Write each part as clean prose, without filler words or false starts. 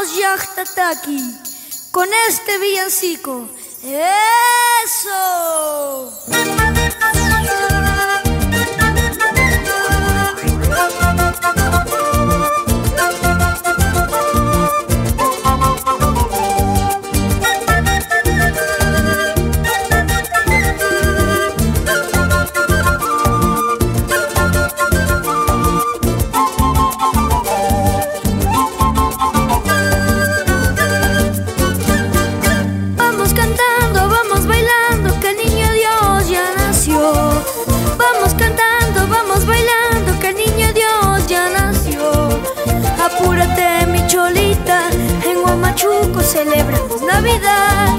Vamos Yaxtataki con este villancico. ¡Eso! Apúrate mi cholita, en Huamachuco celebramos Navidad.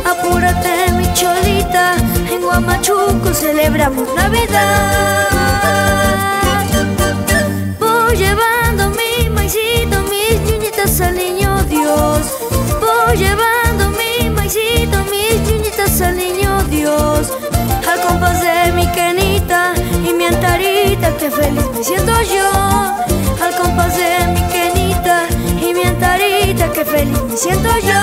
Apúrate mi cholita, en Huamachuco celebramos Navidad. Voy llevando mi maicito, mis ñuñitas al niño Dios. Voy llevando mi maicito, mis ñuñitas al niño Dios. Al compás de mi quenita y mi antarita, que feliz me siento yo. Al compás de mi quenita y mi antarita, que feliz me siento yo.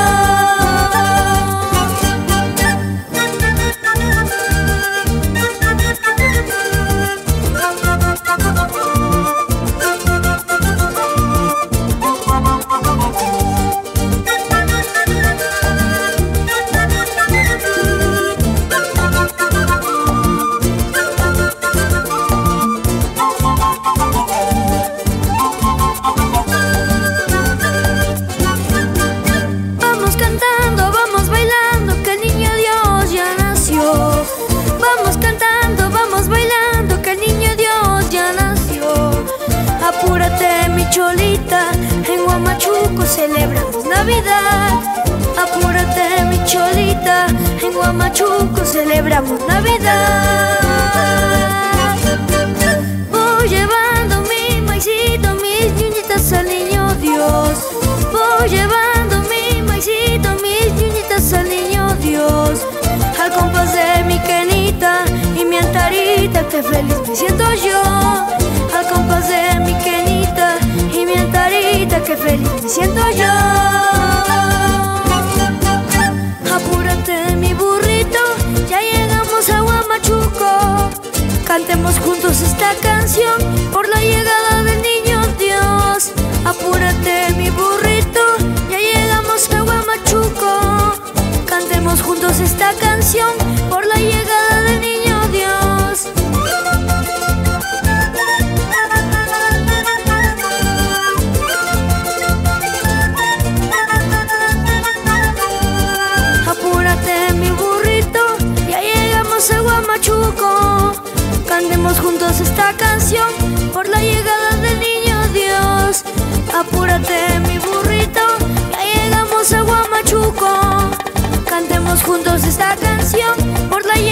Apúrate mi cholita, en Huamachuco celebramos Navidad. Apúrate mi cholita, en Huamachuco celebramos Navidad. Voy llevando mi maicito, mis ñuñitas al niño Dios. Voy llevando mi maicito, mis ñuñitas al niño Dios. Al compás de mi quenita y mi antarita, que feliz me siento yo. Al compás de mi quenita y mi antarita, que feliz me siento yo. Apúrate mi burrito, ya llegamos a Huamachuco. Cantemos juntos esta canción por la llegada del niño Dios. Apúrate mi burrito, ya llegamos a Huamachuco. Cantemos juntos esta canción por la llegada del niño Dios. Apúrate mi burrito, ya llegamos a Huamachuco. Cantemos juntos esta canción por la llegada del niño Dios. Apúrate mi burrito, ya llegamos a Huamachuco. Cantemos juntos esta canción por la llegada